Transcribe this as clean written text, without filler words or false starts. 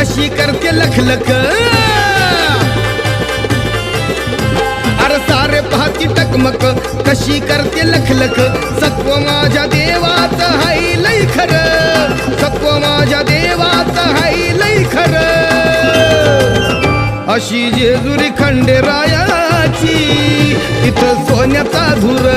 कशी करते लखलख, अरे सारे पाहती टकमक कशी करते लखलख. सत्व माझ्या देवाचं हाय लय खरं, सत्व माझ्या देवाचं हाय लय खरं. अशी जेजुरी खंडेरायाची इथं सोन्याचा धुर.